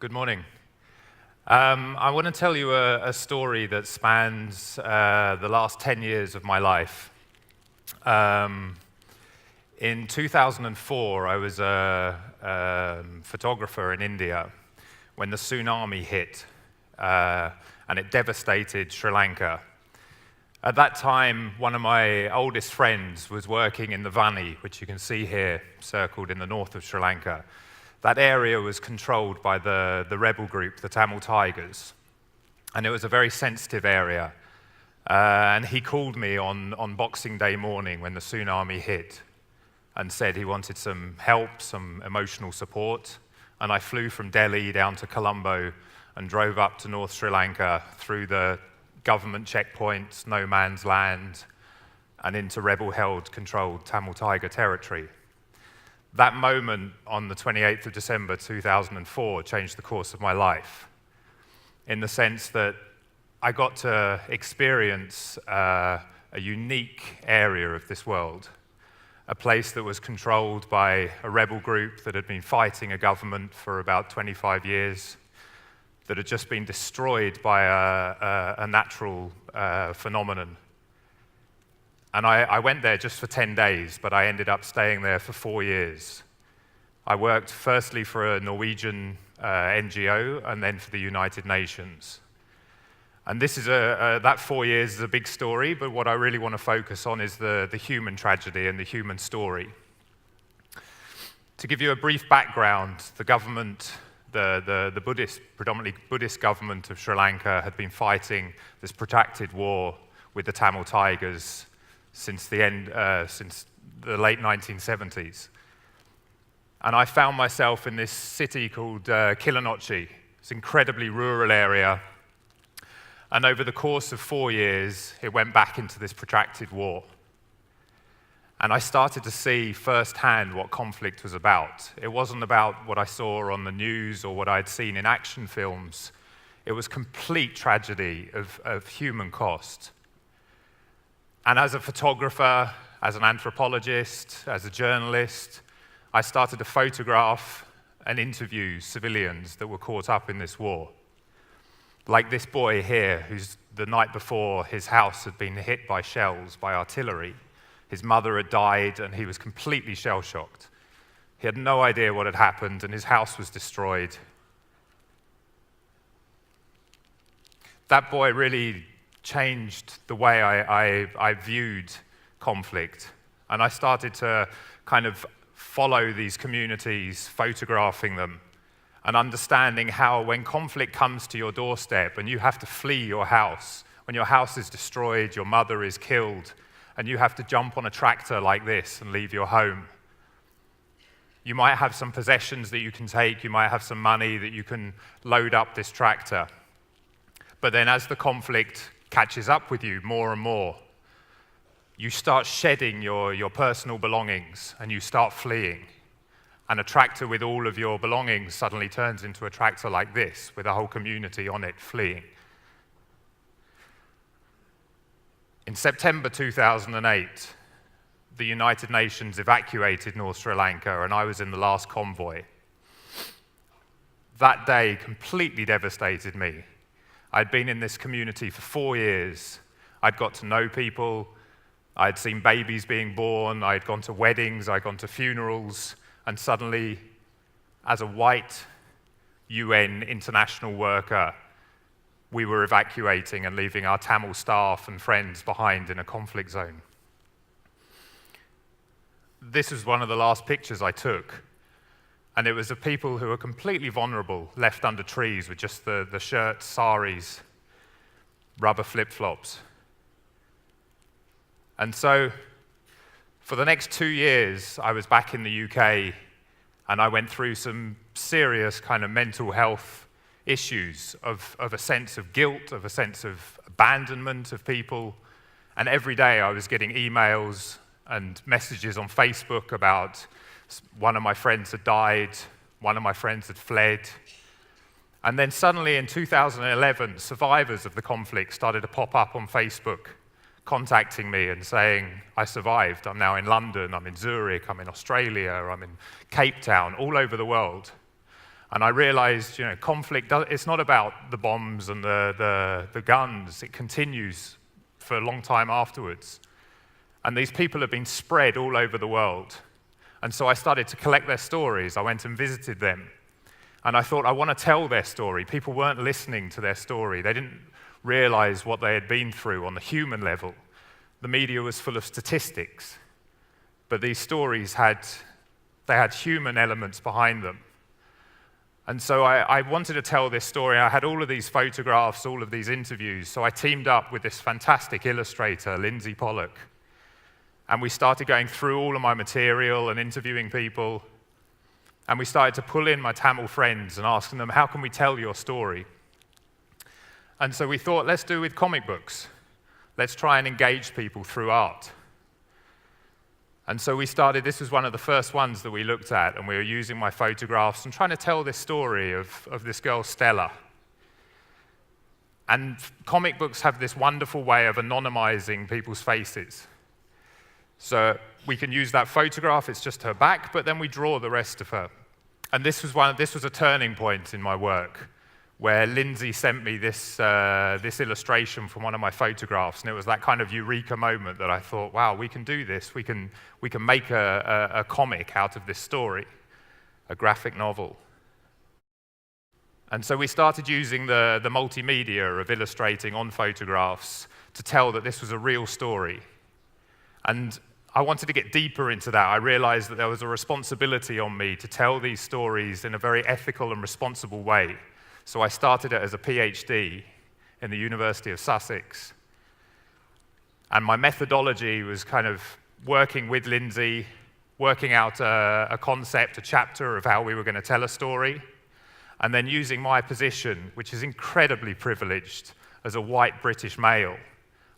Good morning. I want to tell you a story that spans the last 10 years of my life. In 2004, I was a photographer in India when the tsunami hit, and it devastated Sri Lanka. At that time, one of my oldest friends was working in the Vani, which you can see here, circled in the north of Sri Lanka. That area was controlled by the rebel group, the Tamil Tigers, and it was a very sensitive area. And he called me on Boxing Day morning when the tsunami hit and said he wanted some help, some emotional support. And I flew from Delhi down to Colombo and drove up to North Sri Lanka through the government checkpoints, no man's land, and into rebel-held, controlled Tamil Tiger territory. That moment on the 28th of December 2004 changed the course of my life, in the sense that I got to experience a unique area of this world, a place that was controlled by a rebel group that had been fighting a government for about 25 years, that had just been destroyed by a natural phenomenon. And I went there just for 10 days, but I ended up staying there for 4 years. I worked firstly for a Norwegian NGO and then for the United Nations. And this is that 4 years is a big story, but what I really want to focus on is the human tragedy and the human story. To give you a brief background, the government, the Buddhist, predominantly Buddhist government of Sri Lanka had been fighting this protracted war with the Tamil Tigers since the late 1970s. And I found myself in this city called Kilinochchi. It's an incredibly rural area. And over the course of 4 years, it went back into this protracted war. And I started to see firsthand what conflict was about. It wasn't about what I saw on the news or what I'd seen in action films. It was complete tragedy of human cost. And as a photographer, as an anthropologist, as a journalist, I started to photograph and interview civilians that were caught up in this war. Like this boy here, who's the night before his house had been hit by shells, by artillery. His mother had died and he was completely shell-shocked. He had no idea what had happened and his house was destroyed. That boy really changed the way I viewed conflict. And I started to kind of follow these communities, photographing them, and understanding how when conflict comes to your doorstep and you have to flee your house, when your house is destroyed, your mother is killed, and you have to jump on a tractor like this and leave your home. You might have some possessions that you can take, you might have some money that you can load up this tractor. But then as the conflict catches up with you more and more, you start shedding your personal belongings and you start fleeing. And a tractor with all of your belongings suddenly turns into a tractor like this, with a whole community on it fleeing. In September 2008, the United Nations evacuated North Sri Lanka, and I was in the last convoy. That day completely devastated me. I'd been in this community for 4 years. I'd got to know people. I'd seen babies being born. I'd gone to weddings. I'd gone to funerals. And suddenly, as a white UN international worker, we were evacuating and leaving our Tamil staff and friends behind in a conflict zone. This was one of the last pictures I took. And it was of people who were completely vulnerable, left under trees with just the shirts, saris, rubber flip-flops. And so, for the next 2 years, I was back in the UK, and I went through some serious kind of mental health issues of a sense of guilt, of a sense of abandonment of people. And every day I was getting emails and messages on Facebook about one of my friends had died, one of my friends had fled. And then suddenly in 2011, survivors of the conflict started to pop up on Facebook, contacting me and saying, I survived, I'm now in London, I'm in Zurich, I'm in Australia, I'm in Cape Town, all over the world. And I realized, conflict, it's not about the bombs and the guns. It continues for a long time afterwards. And these people have been spread all over the world. And so I started to collect their stories. I went and visited them. And I thought, I want to tell their story. People weren't listening to their story. They didn't realize what they had been through on the human level. The media was full of statistics. But these stories had human elements behind them. And so I wanted to tell this story. I had all of these photographs, all of these interviews. So I teamed up with this fantastic illustrator, Lindsay Pollock. And we started going through all of my material and interviewing people. And we started to pull in my Tamil friends and asking them, how can we tell your story? And so we thought, let's do it with comic books. Let's try and engage people through art. And so we started, this was one of the first ones that we looked at, and we were using my photographs and trying to tell this story of this girl, Stella. And comic books have this wonderful way of anonymizing people's faces. So we can use that photograph, it's just her back, but then we draw the rest of her. And this was a turning point in my work, where Lindsay sent me this illustration from one of my photographs, and it was that kind of eureka moment that I thought, wow, we can do this. We can make a comic out of this story, a graphic novel. And so we started using the multimedia of illustrating on photographs to tell that this was a real story. And I wanted to get deeper into that. I realized that there was a responsibility on me to tell these stories in a very ethical and responsible way. So I started it as a PhD in the University of Sussex. And my methodology was kind of working with Lindsay, working out a concept, a chapter of how we were going to tell a story, and then using my position, which is incredibly privileged as a white British male.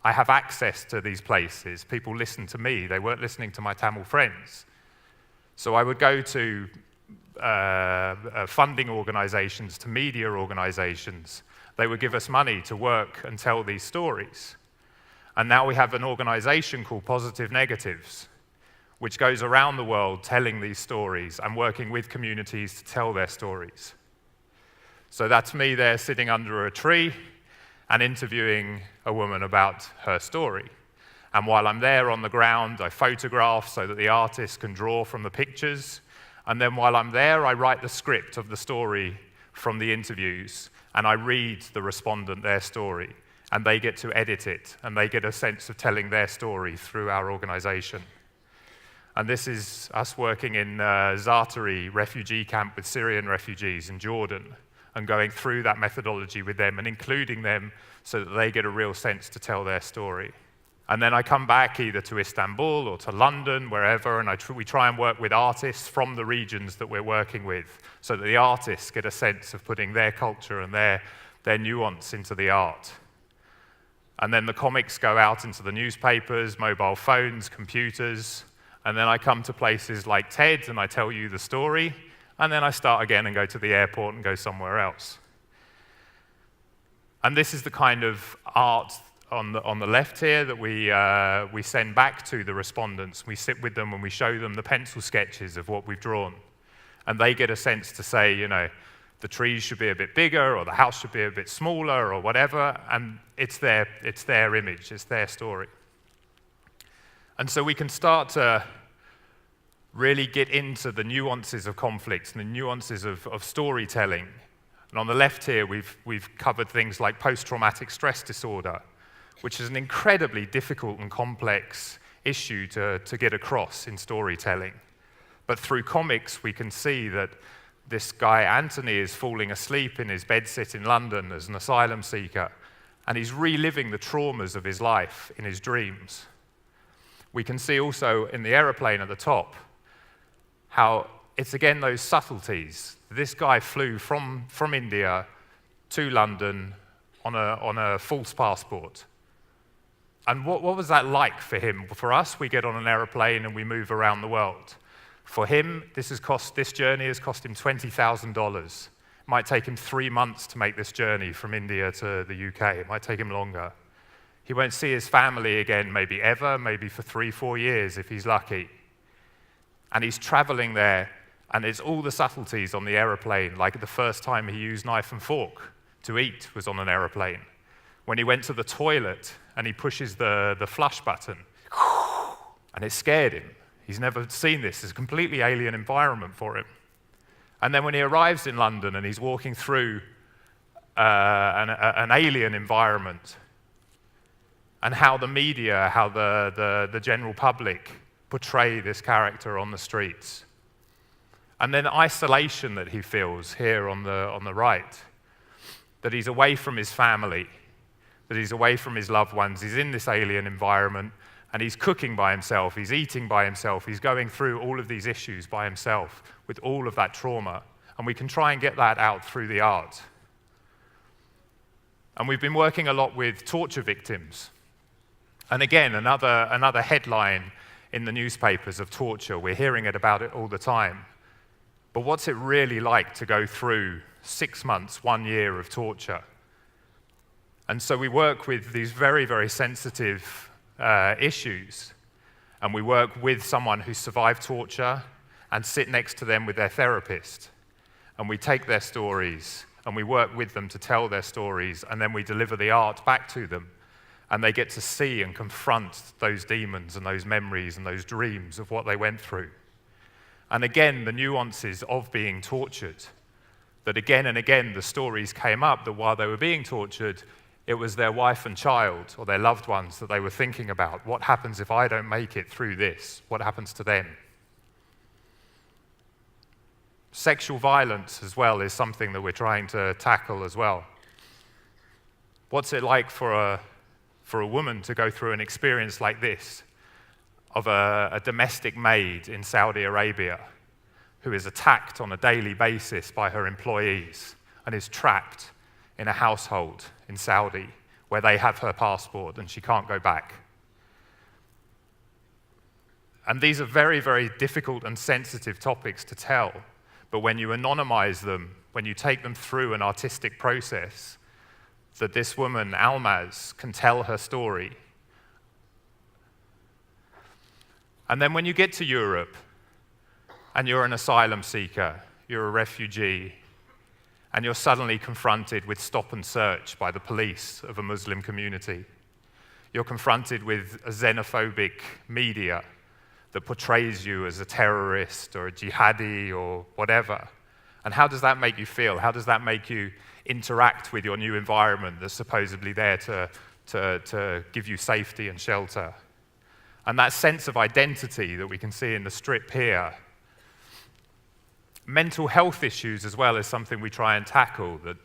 I have access to these places. People listen to me. They weren't listening to my Tamil friends. So I would go to funding organizations, to media organizations. They would give us money to work and tell these stories. And now we have an organization called PositiveNegatives, which goes around the world telling these stories and working with communities to tell their stories. So that's me there sitting under a tree and interviewing a woman about her story. And while I'm there on the ground, I photograph so that the artist can draw from the pictures. And then while I'm there, I write the script of the story from the interviews, and I read the respondent their story, and they get to edit it, and they get a sense of telling their story through our organization. And this is us working in Zaatari refugee camp with Syrian refugees in Jordan, and going through that methodology with them and including them so that they get a real sense to tell their story. And then I come back either to Istanbul or to London, wherever, and we try and work with artists from the regions that we're working with so that the artists get a sense of putting their culture and their nuance into the art. And then the comics go out into the newspapers, mobile phones, computers, and then I come to places like TED and I tell you the story, and then I start again and go to the airport and go somewhere else. And this is the kind of art on the left here that we send back to the respondents. We sit with them and we show them the pencil sketches of what we've drawn. And they get a sense to say, the trees should be a bit bigger or the house should be a bit smaller or whatever, and it's their image, it's their story. And so we can start to really get into the nuances of conflict and the nuances of storytelling. And on the left here, we've covered things like post-traumatic stress disorder, which is an incredibly difficult and complex issue to get across in storytelling. But through comics, we can see that this guy, Anthony, is falling asleep in his bedsit in London as an asylum seeker, and he's reliving the traumas of his life in his dreams. We can see also in the aeroplane at the top how it's again those subtleties. This guy flew from India to London on a false passport. And what was that like for him? For us, we get on an aeroplane and we move around the world. For him, this journey has cost him $20,000. It might take him 3 months to make this journey from India to the UK. It might take him longer. He won't see his family again, maybe ever, maybe for 3-4 years if he's lucky. And he's traveling there, And it's all the subtleties on the aeroplane, like the first time he used knife and fork to eat was on an aeroplane. When he went to the toilet and he pushes the flush button, and it scared him. He's never seen this. It's a completely alien environment for him. And then when he arrives in London and he's walking through an alien environment, and how the media, how the general public portray this character on the streets. And then isolation that he feels here on the right, that he's away from his family, that he's away from his loved ones, he's in this alien environment, and he's cooking by himself, he's eating by himself, he's going through all of these issues by himself with all of that trauma. And we can try and get that out through the art. And we've been working a lot with torture victims. And again, another headline in the newspapers of torture. We're hearing about it all the time. But what's it really like to go through 6 months, 1 year of torture? And so we work with these very, very sensitive issues. And we work with someone who survived torture and sit next to them with their therapist. And we take their stories and we work with them to tell their stories, and then we deliver the art back to them. And they get to see and confront those demons and those memories and those dreams of what they went through. And again, the nuances of being tortured, that again and again the stories came up that while they were being tortured, it was their wife and child or their loved ones that they were thinking about. What happens if I don't make it through this? What happens to them? Sexual violence as well is something that we're trying to tackle as well. What's it like for a woman to go through an experience like this of a domestic maid in Saudi Arabia who is attacked on a daily basis by her employees and is trapped in a household in Saudi where they have her passport and she can't go back? And these are very, very difficult and sensitive topics to tell, but when you anonymize them, when you take them through an artistic process, that this woman, Almaz, can tell her story. And then when you get to Europe, and you're an asylum seeker, you're a refugee, and you're suddenly confronted with stop and search by the police of a Muslim community. You're confronted with a xenophobic media that portrays you as a terrorist or a jihadi or whatever. And how does that make you feel? How does that make you interact with your new environment that's supposedly there to give you safety and shelter? And that sense of identity that we can see in the strip here. Mental health issues as well is something we try and tackle, that,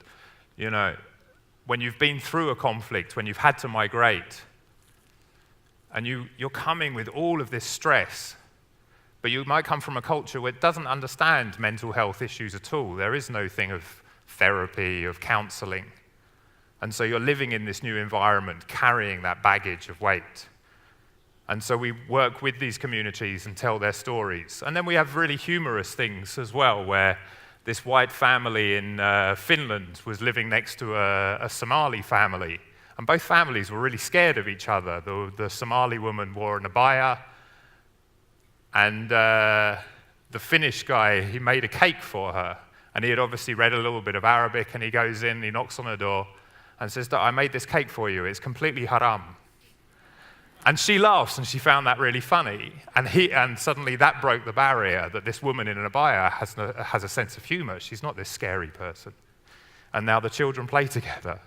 you know, when you've been through a conflict, when you've had to migrate, and you're coming with all of this stress, but you might come from a culture where it doesn't understand mental health issues at all. There is no thing of therapy, of counseling. And so you're living in this new environment, carrying that baggage of weight. And so we work with these communities and tell their stories. And then we have really humorous things as well, where this white family in Finland was living next to a Somali family. And both families were really scared of each other. The Somali woman wore an abaya, and the Finnish guy, he made a cake for her. And he had obviously read a little bit of Arabic, and he goes in, he knocks on her door, and says, I made this cake for you, it's completely haram. And she laughs, and she found that really funny. And suddenly that broke the barrier that this woman in an abaya has a sense of humor. She's not this scary person. And now the children play together.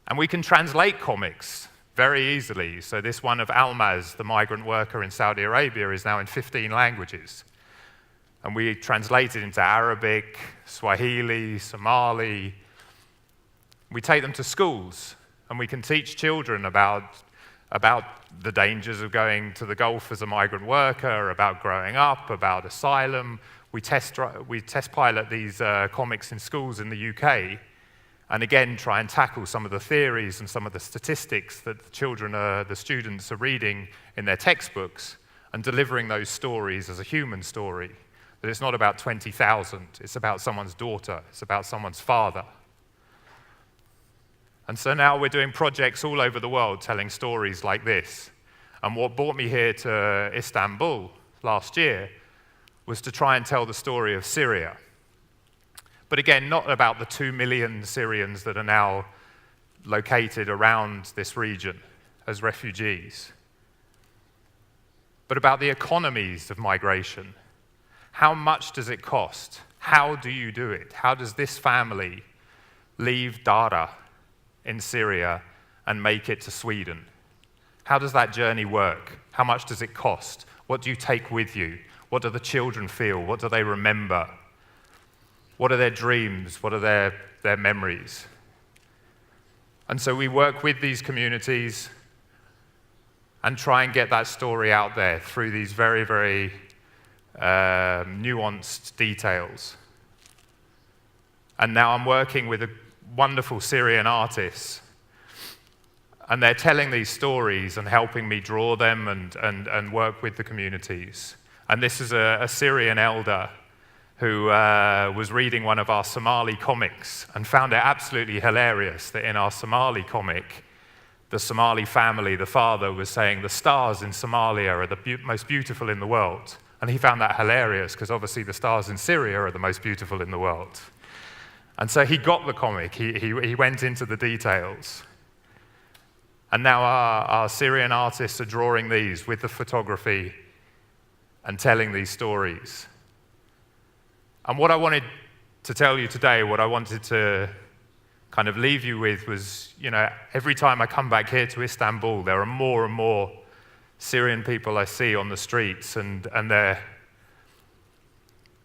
And we can translate comics very easily. So this one of Almaz, the migrant worker in Saudi Arabia, is now in 15 languages. And we translate it into Arabic, Swahili, Somali. We take them to schools, and we can teach children about the dangers of going to the Gulf as a migrant worker, about growing up, about asylum. We test pilot these comics in schools in the UK, and again try and tackle some of the theories and some of the statistics that the students are reading in their textbooks, and delivering those stories as a human story. That it's not about 20,000, it's about someone's daughter, it's about someone's father. And so now we're doing projects all over the world telling stories like this. And what brought me here to Istanbul last year was to try and tell the story of Syria. But again, not about the 2 million Syrians that are now located around this region as refugees, but about the economies of migration. How much does it cost? How do you do it? How does this family leave Dara in Syria and make it to Sweden? How does that journey work? How much does it cost? What do you take with you? What do the children feel? What do they remember? What are their dreams? What are their memories? And so we work with these communities and try and get that story out there through these very, very nuanced details. And now I'm working with a wonderful Syrian artists, and they're telling these stories and helping me draw them and work with the communities. And this is a Syrian elder who was reading one of our Somali comics and found it absolutely hilarious that in our Somali comic, the Somali family, the father was saying the stars in Somalia are the most beautiful in the world. And he found that hilarious because obviously the stars in Syria are the most beautiful in the world. And so he got the comic, he went into the details. And now our Syrian artists are drawing these with the photography and telling these stories. And what I wanted to tell you today, what I wanted to kind of leave you with was, every time I come back here to Istanbul, there are more and more Syrian people I see on the streets, and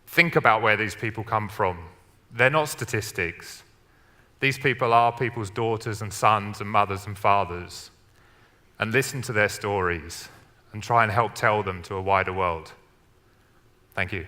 think about where these people come from. They're not statistics. These people are people's daughters and sons and mothers and fathers. And listen to their stories and try and help tell them to a wider world. Thank you.